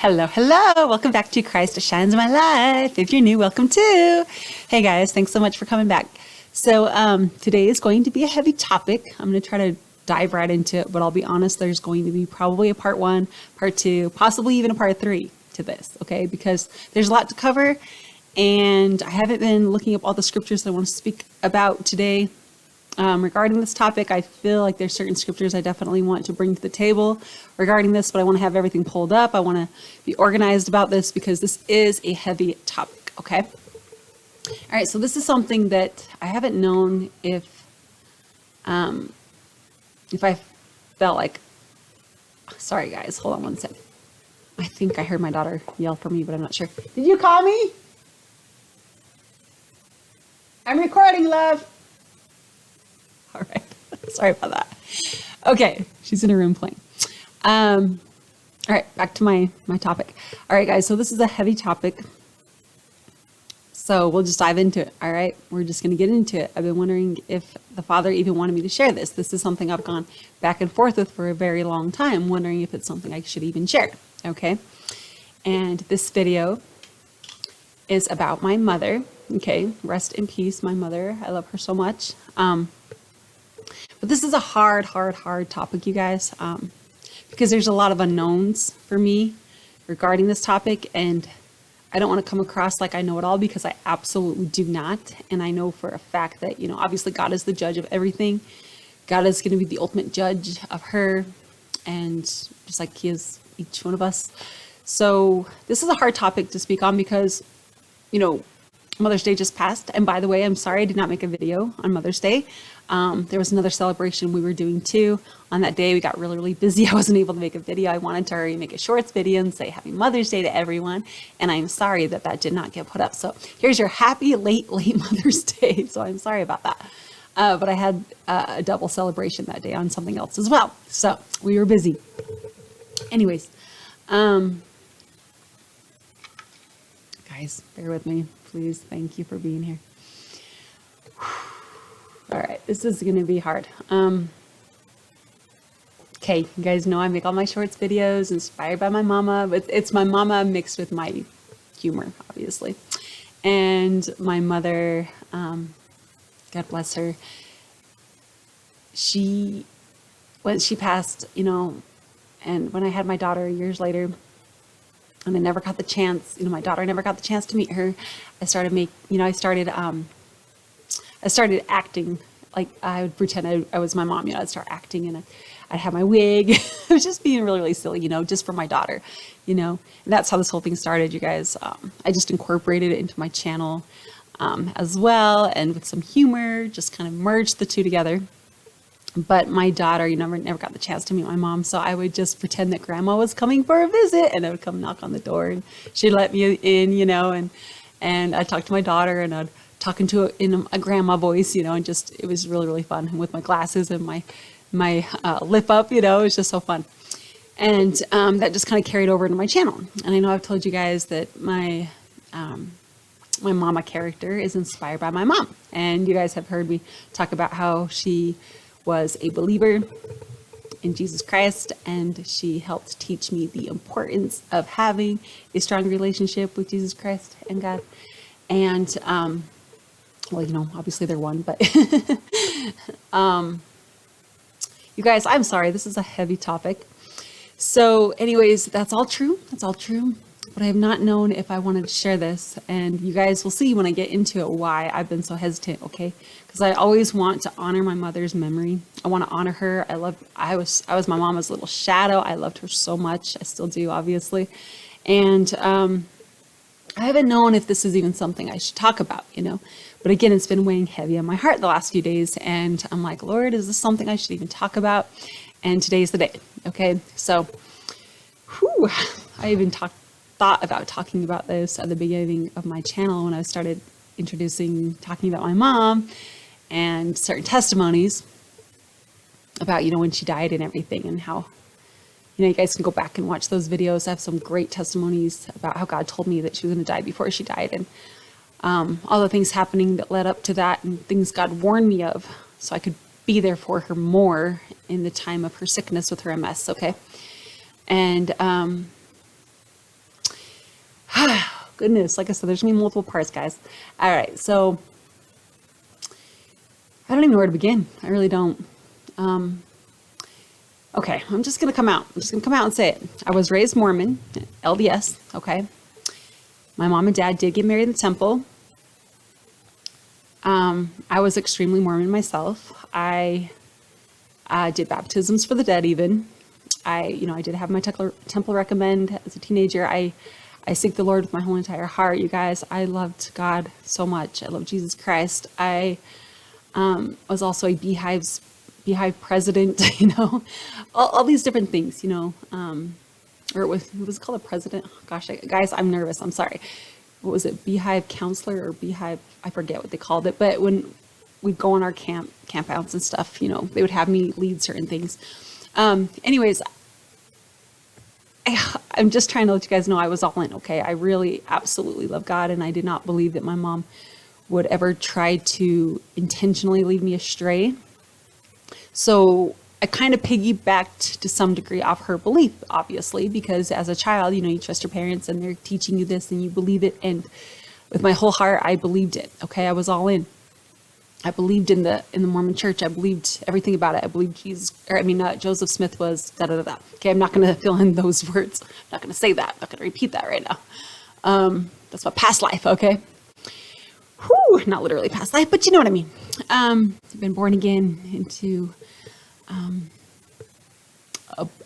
Hello, hello. Welcome back to Christ Shines My Life. If you're new, welcome too. Hey guys, thanks so much for coming back. So today is going to be a heavy topic. I'm going to try to dive right into it, but I'll be honest, there's going to be probably a part 1, part 2, possibly even a part 3 to this, okay? Because there's a lot to cover, and I haven't been looking up all the scriptures that I want to speak about today. Regarding this topic, I feel like there's certain scriptures I definitely want to bring to the table regarding this, but I want to have everything pulled up. I want to be organized about this because this is a heavy topic, okay? All right, so this is something that I haven't known if I felt like, sorry guys, hold on one sec. I think I heard my daughter yell for me, but I'm not sure. Did you call me? I'm recording, love. All right. Sorry about that. Okay. She's in her room playing. All right. Back to my topic. All right, guys. So this is a heavy topic. So we'll just dive into it. All right. We're just going to get into it. I've been wondering if the Father even wanted me to share this. This is something I've gone back and forth with for a very long time, wondering if it's something I should even share. Okay. And this video is about my mother. Okay. Rest in peace, my mother. I love her so much. But this is a hard topic, you guys, because there's a lot of unknowns for me regarding this topic, and I don't want to come across like I know it all, because I absolutely do not. And I know for a fact that, obviously God is the judge of everything. God is going to be the ultimate judge of her, and just like he is each one of us. So this is a hard topic to speak on because, Mother's Day just passed. And by the way, I'm sorry I did not make a video on Mother's Day. There was another celebration we were doing too. On that day, we got really busy. I wasn't able to make a video. I wanted to already make a shorts video and say Happy Mother's Day to everyone. And I'm sorry that did not get put up. So here's your happy late Mother's Day. So I'm sorry about that. But I had a double celebration that day on something else as well. So we were busy. Anyways, guys, bear with me, please. Thank you for being here. All right, this is going to be hard. Okay, you guys know I make all my shorts videos inspired by my mama, but it's my mama mixed with my humor, obviously. And my mother, God bless her, when she passed, and when I had my daughter years later, and I never got the chance, my daughter never got the chance to meet her, I started acting like I would pretend I was my mom. I'd start acting, and I'd have my wig. I was just being really silly, just for my daughter, and that's how this whole thing started, you guys. I just incorporated it into my channel as well, and with some humor, just kind of merged the two together. But my daughter, never got the chance to meet my mom, so I would just pretend that grandma was coming for a visit, and I would come knock on the door, and she'd let me in, and I'd talk to my daughter, and I'd talking to her in a grandma voice, and just, it was really fun. And with my glasses and my lip up, it was just so fun. And that just kind of carried over into my channel. And I know I've told you guys that my mama character is inspired by my mom. And you guys have heard me talk about how she was a believer in Jesus Christ, and she helped teach me the importance of having a strong relationship with Jesus Christ and God. And well, obviously they're one, but you guys, I'm sorry, this is a heavy topic. So anyways, that's all true. That's all true. But I have not known if I wanted to share this, and you guys will see when I get into it why I've been so hesitant, okay? Because I always want to honor my mother's memory. I want to honor her. I was my mama's little shadow. I loved her so much. I still do, obviously. And I haven't known if this is even something I should talk about, But again, it's been weighing heavy on my heart the last few days. And I'm like, Lord, is this something I should even talk about? And today's the day. Okay. So, I even thought about talking about this at the beginning of my channel when I started talking about my mom and certain testimonies about, when she died and everything, and how, you guys can go back and watch those videos. I have some great testimonies about how God told me that she was going to die before she died, and all the things happening that led up to that, and things God warned me of, so I could be there for her more in the time of her sickness with her MS. Okay. And goodness. Like I said, there's going to be multiple parts, guys. All right. So I don't even know where to begin. I really don't. Okay. I'm just going to come out. I'm just going to come out and say it. I was raised Mormon, LDS. Okay. My mom and dad did get married in the temple. I was extremely Mormon myself. I did baptisms for the dead even. I did have my temple recommend as a teenager. I seek the Lord with my whole entire heart, you guys. I loved God so much. I love Jesus Christ. I was also a beehive president, all these different things, or it was called a president. Gosh, guys, I'm nervous. I'm sorry. What was it? Beehive counselor or beehive? I forget what they called it. But when we'd go on our campouts and stuff, they would have me lead certain things. Anyways, I'm just trying to let you guys know I was all in. Okay. I really absolutely love God. And I did not believe that my mom would ever try to intentionally lead me astray. So I kind of piggybacked to some degree off her belief, obviously, because as a child, you trust your parents and they're teaching you this and you believe it. And with my whole heart, I believed it. Okay. I was all in. I believed in the Mormon church. I believed everything about it. I believed Joseph Smith was da-da-da-da. Okay. I'm not going to fill in those words. I'm not going to say that. I'm not going to repeat that right now. That's my past life. Okay. Whew, not literally past life, but you know what I mean. I've been born again into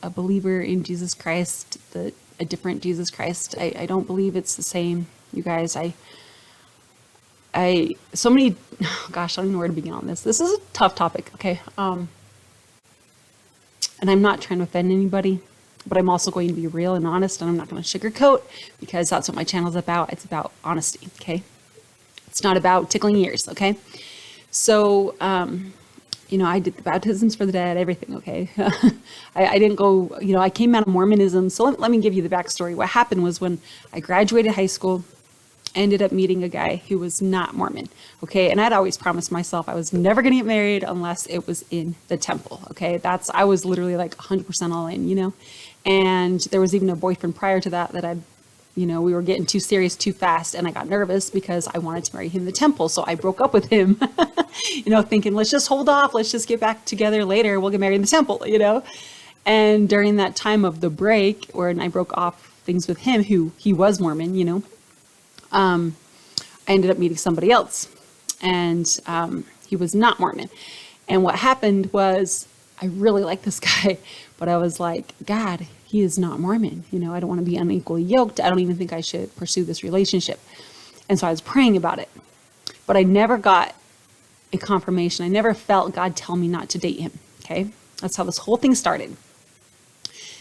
a believer in Jesus Christ, a different Jesus Christ. I don't believe it's the same, you guys. So many, gosh, I don't even know where to begin on this. This is a tough topic, okay? And I'm not trying to offend anybody, but I'm also going to be real and honest, and I'm not going to sugarcoat, because that's what my channel is about. It's about honesty, okay? It's not about tickling ears, okay? So, I did the baptisms for the dead, everything, okay? I didn't go, I came out of Mormonism. So let me give you the backstory. What happened was when I graduated high school, I ended up meeting a guy who was not Mormon, okay? And I'd always promised myself I was never going to get married unless it was in the temple, okay? I was literally like 100% all in, And there was even a boyfriend prior to that I'd, we were getting too serious too fast, and I got nervous because I wanted to marry him in the temple. So I broke up with him, thinking, let's just hold off. Let's just get back together later. We'll get married in the temple, And during that time of the break, when I broke off things with him, he was Mormon, I ended up meeting somebody else, and he was not Mormon. And what happened was I really liked this guy, but I was like, God, he is not Mormon. I don't want to be unequally yoked. I don't even think I should pursue this relationship. And so I was praying about it, but I never got a confirmation. I never felt God tell me not to date him. Okay. That's how this whole thing started.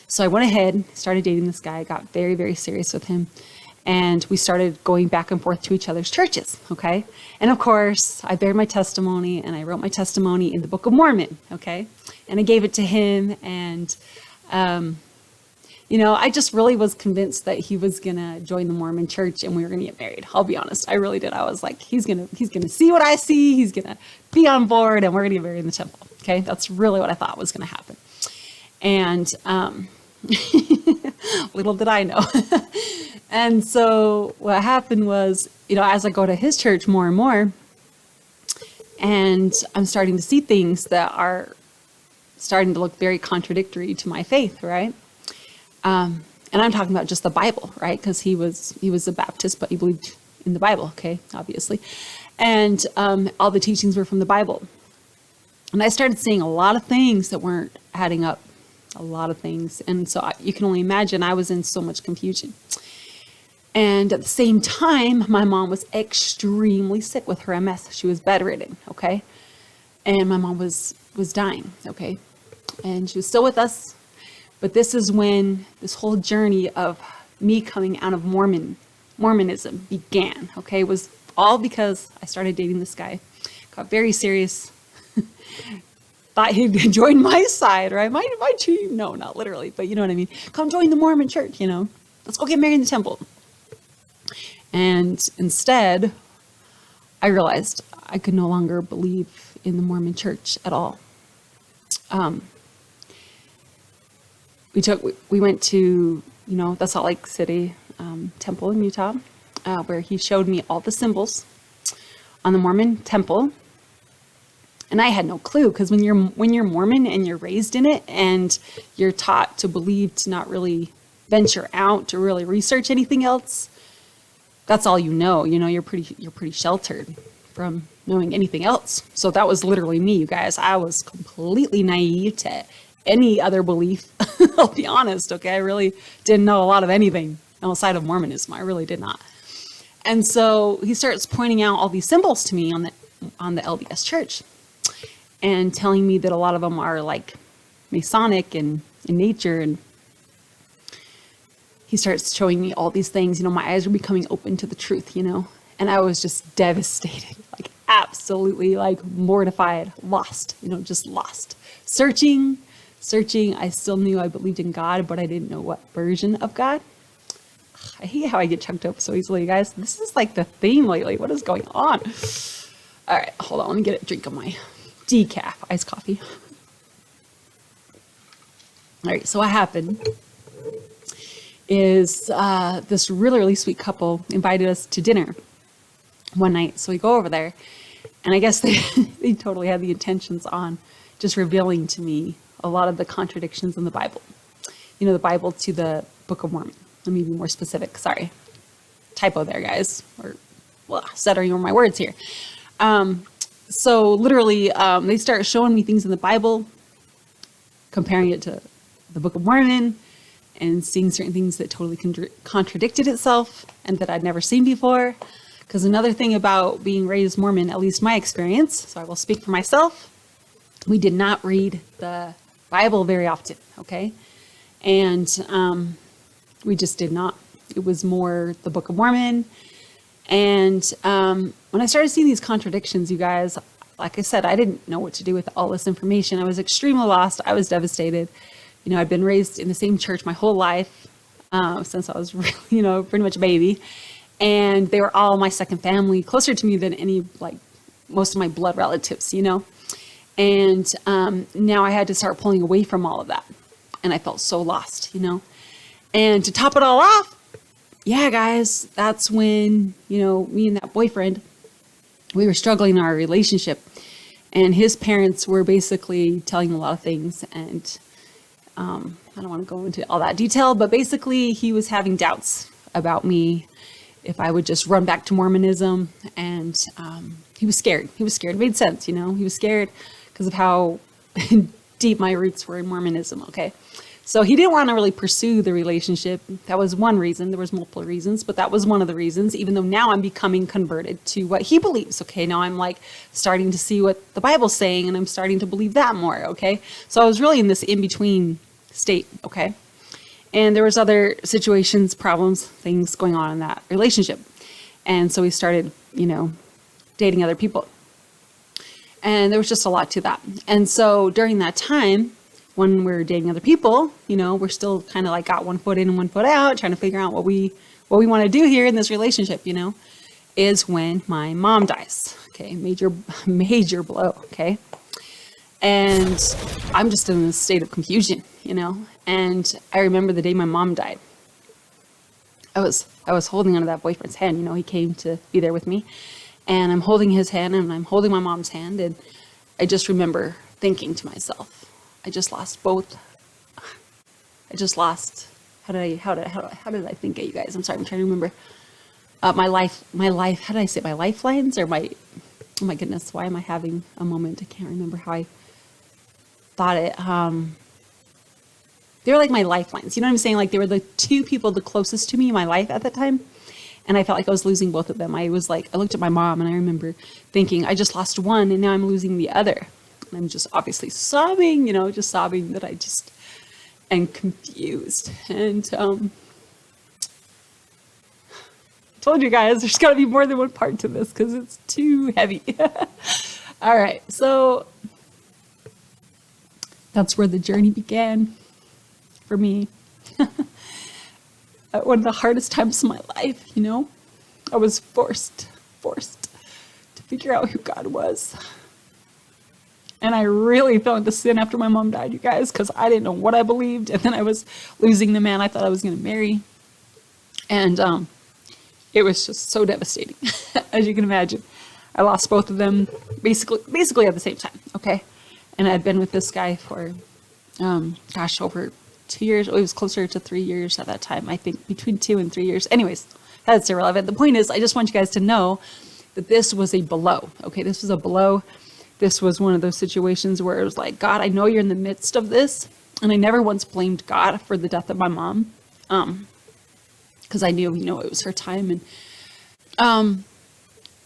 So I went ahead, started dating this guy, got very, very serious with him. And we started going back and forth to each other's churches. Okay. And of course I bared my testimony, and I wrote my testimony in the Book of Mormon. Okay. And I gave it to him, and, I just really was convinced that he was going to join the Mormon church and we were going to get married. I'll be honest. I really did. I was like, he's going to see what I see. He's going to be on board, and we're going to get married in the temple. Okay. That's really what I thought was going to happen. And, little did I know. And so what happened was, as I go to his church more and more, and I'm starting to see things that are starting to look very contradictory to my faith, right? And I'm talking about just the Bible, right? Because he was a Baptist, but he believed in the Bible, okay, obviously. And all the teachings were from the Bible. And I started seeing a lot of things that weren't adding up, a lot of things. And so you can only imagine I was in so much confusion. And at the same time, my mom was extremely sick with her MS. She was bedridden, okay? And my mom was dying, okay? And she was still with us. But this is when this whole journey of me coming out of Mormonism began, okay? It was all because I started dating this guy. Got very serious. Thought he'd join my side, right? My team. No, not literally, but you know what I mean? Come join the Mormon church, Let's go get married in the temple. And instead, I realized I could no longer believe in the Mormon church at all. We went to, the Salt Lake City temple in Utah. where he showed me all the symbols on the Mormon temple. And I had no clue, because when you're Mormon and you're raised in it and you're taught to believe, to not really venture out to really research anything else, that's all you know. You're pretty sheltered from knowing anything else. So that was literally me, you guys. I was completely naive to any other belief. I'll be honest, okay? I really didn't know a lot of anything outside of Mormonism. I really did not. And so he starts pointing out all these symbols to me on the LDS church, and telling me that a lot of them are like Masonic and in nature. And he starts showing me all these things. My eyes are becoming open to the truth, and I was just devastated, like absolutely like mortified, lost, just lost, searching. I still knew I believed in God, but I didn't know what version of God. I hate how I get chunked up so easily, you guys. This is like the theme lately. What is going on? All right, hold on. Let me get a drink of my decaf iced coffee. All right, so what happened is this really, really sweet couple invited us to dinner one night. So we go over there, and I guess they totally had the intentions on just revealing to me a lot of the contradictions in the Bible. The Bible to the Book of Mormon. Let me be more specific. Sorry. Typo there, guys. Or stuttering over my words here. So literally, they start showing me things in the Bible, comparing it to the Book of Mormon, and seeing certain things that totally contradicted itself and that I'd never seen before. Because another thing about being raised Mormon, at least my experience, so I will speak for myself, we did not read the Bible very often, okay? And we just did not. It was more the Book of Mormon. And when I started seeing these contradictions, you guys, like I said, I didn't know what to do with all this information. I was extremely lost. I was devastated. I'd been raised in the same church my whole life, since I was really, pretty much a baby. And they were all my second family, closer to me than most of my blood relatives, And now I had to start pulling away from all of that. And I felt so lost, And to top it all off, yeah, guys, that's when, me and that boyfriend, we were struggling in our relationship. And his parents were basically telling him a lot of things. And I don't want to go into all that detail, but basically he was having doubts about me if I would just run back to Mormonism. And he was scared. It made sense, He was scared because of how deep my roots were in Mormonism, okay? So he didn't want to really pursue the relationship. That was one reason. There was multiple reasons, but that was one of the reasons, even though now I'm becoming converted to what he believes, okay? Now I'm like starting to see what the Bible's saying, and I'm starting to believe that more, okay? So I was really in this in-between state, okay? And there was other situations, problems, things going on in that relationship. And so we started, dating other people. And there was just a lot to that. And so during that time, when we're dating other people, we're still kind of like got one foot in and one foot out, trying to figure out what we want to do here in this relationship, is when my mom dies. Okay. Major blow. Okay. And I'm just in a state of confusion, and I remember the day my mom died. I was holding onto that boyfriend's hand, he came to be there with me, and I'm holding his hand and I'm holding my mom's hand. And I just remember thinking to myself, I just lost both. How did I think it, you guys? I'm sorry, I'm trying to remember. My life, how did I say it? My lifelines or oh my goodness, why am I having a moment? I can't remember how I thought it. They were like my lifelines. You know what I'm saying? Like they were the two people the closest to me in my life at the time. And I felt like I was losing both of them. I looked at my mom and I remember thinking, I just lost one and now I'm losing the other. And I'm just obviously sobbing, just sobbing that I just am confused. And I told you guys, there's got to be more than one part to this because it's too heavy. All right, so that's where the journey began for me. One of the hardest times of my life, I was forced to figure out who God was. And I really fell into sin after my mom died, you guys, because I didn't know what I believed. And then I was losing the man I thought I was going to marry. And it was just so devastating, as you can imagine. I lost both of them basically at the same time, okay? And I'd been with this guy for, over 2 years. It was closer to 3 years at that time. I think between 2 and 3 years. Anyways, that's irrelevant. The point is, I just want you guys to know that this was a blow, okay? This was a blow. This was one of those situations where it was like, God, I know you're in the midst of this. And I never once blamed God for the death of my mom. Because I knew, it was her time. And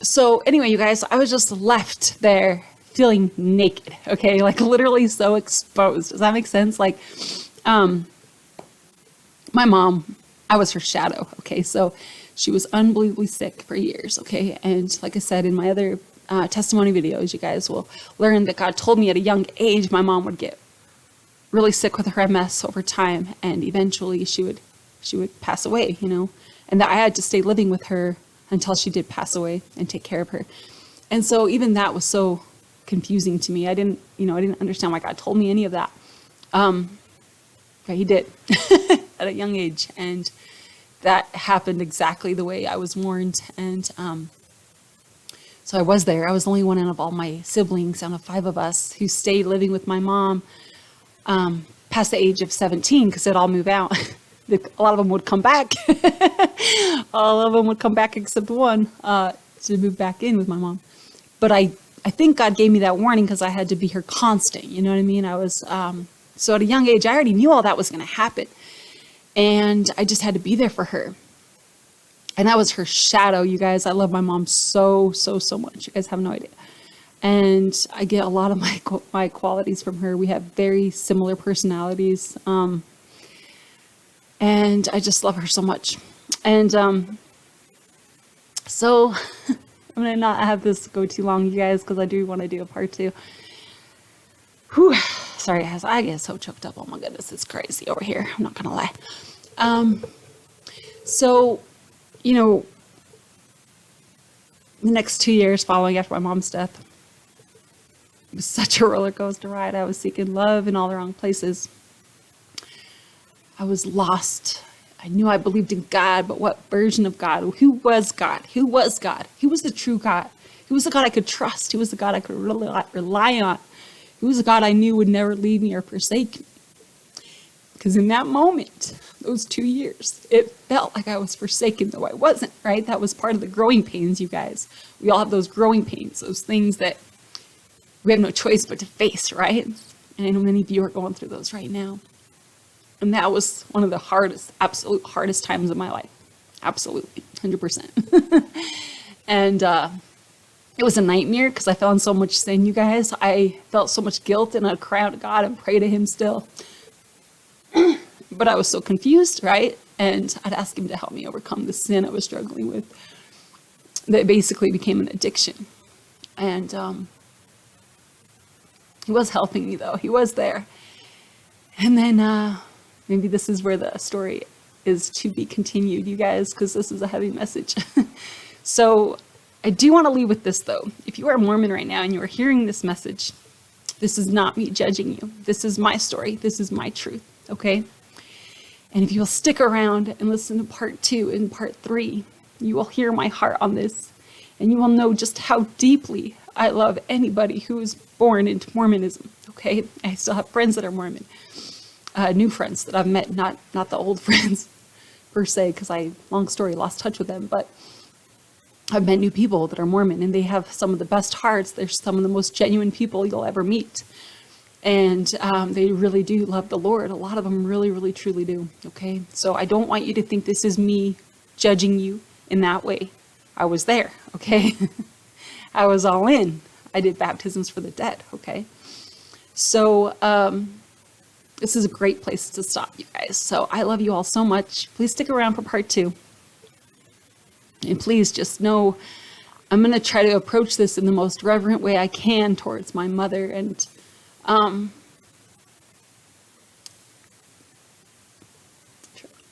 so anyway, you guys, I was just left there feeling naked, okay? Like literally so exposed. Does that make sense? Like, my mom, I was her shadow, okay? So she was unbelievably sick for years, okay? And like I said in my other testimony videos, you guys will learn that God told me at a young age my mom would get really sick with her MS over time, and eventually she would pass away, and that I had to stay living with her until she did pass away and take care of her. And so even that was so confusing to me. I didn't understand why God told me any of that. But he did at a young age, and that happened exactly the way I was warned. And so I was there. I was the only one out of all my siblings, out of 5 of us, who stayed living with my mom past the age of 17, because they'd all move out. A lot of them would come back. All of them would come back except one to move back in with my mom. But I think God gave me that warning because I had to be her constant. You know what I mean? I was, so at a young age, I already knew all that was going to happen. And I just had to be there for her. And that was her shadow, you guys. I love my mom so, so, so much. You guys have no idea. And I get a lot of my qualities from her. We have very similar personalities. And I just love her so much. And so I'm going to not have this go too long, you guys, because I do want to do a part 2. Whew. Sorry, guys. I get so choked up. Oh, my goodness. It's crazy over here. I'm not going to lie. So, the next 2 years following after my mom's death, it was such a roller coaster ride. I was seeking love in all the wrong places. I was lost. I knew I believed in God, but what version of God? Who was God? Who was God? Who was the true God? Who was the God I could trust? Who was the God I could rely on? Who was the God I knew would never leave me or forsake me? Because in that moment, those 2 years, it felt like I was forsaken, though I wasn't, right? That was part of the growing pains, you guys. We all have those growing pains, those things that we have no choice but to face, right? And I know many of you are going through those right now. And that was one of the absolute hardest times of my life. Absolutely, 100%. And it was a nightmare because I fell in so much sin, you guys. I felt so much guilt, and I'd cry out to God and pray to him still. But I was so confused, right? And I'd ask him to help me overcome the sin I was struggling with. That basically became an addiction. And he was helping me, though. He was there. And then maybe this is where the story is to be continued, you guys, because this is a heavy message. So I do want to leave with this, though. If you are a Mormon right now and you are hearing this message, this is not me judging you. This is my story. This is my truth, okay? And if you'll stick around and listen to part 2 and part 3, you will hear my heart on this, and you will know just how deeply I love anybody who is born into Mormonism, okay? I still have friends that are Mormon, new friends that I've met, not the old friends per se, because long story, lost touch with them, but I've met new people that are Mormon, and they have some of the best hearts. They're some of the most genuine people you'll ever meet. And they really do love the Lord. A lot of them really, really, truly do. Okay. So I don't want you to think this is me judging you in that way. I was there. Okay. I was all in. I did baptisms for the dead. Okay. So this is a great place to stop, you guys. So I love you all so much. Please stick around for part 2. And please just know I'm going to try to approach this in the most reverent way I can towards my mother, and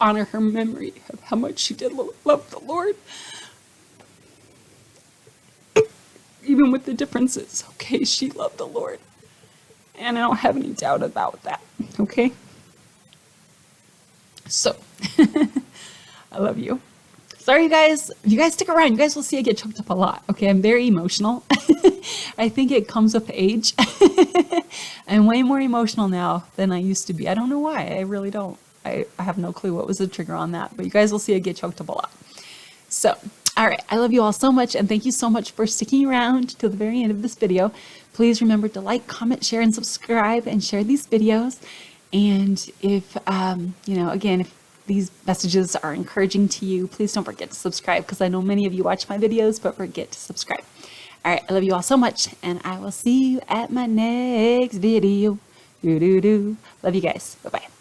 honor her memory of how much she did love the Lord. Even with the differences, okay, she loved the Lord. And I don't have any doubt about that, okay? So, I love you. Sorry, you guys. If you guys stick around, you guys will see I get choked up a lot. Okay, I'm very emotional. I think it comes with age. I'm way more emotional now than I used to be. I don't know why. I really don't. I have no clue what was the trigger on that. But you guys will see I get choked up a lot. So, all right. I love you all so much. And thank you so much for sticking around till the very end of this video. Please remember to like, comment, share, and subscribe and share these videos. And if, again, if these messages are encouraging to you, please don't forget to subscribe, because I know many of you watch my videos but forget to subscribe. All right, I love you all so much, and I will see you at my next video. Love you guys. Bye-bye.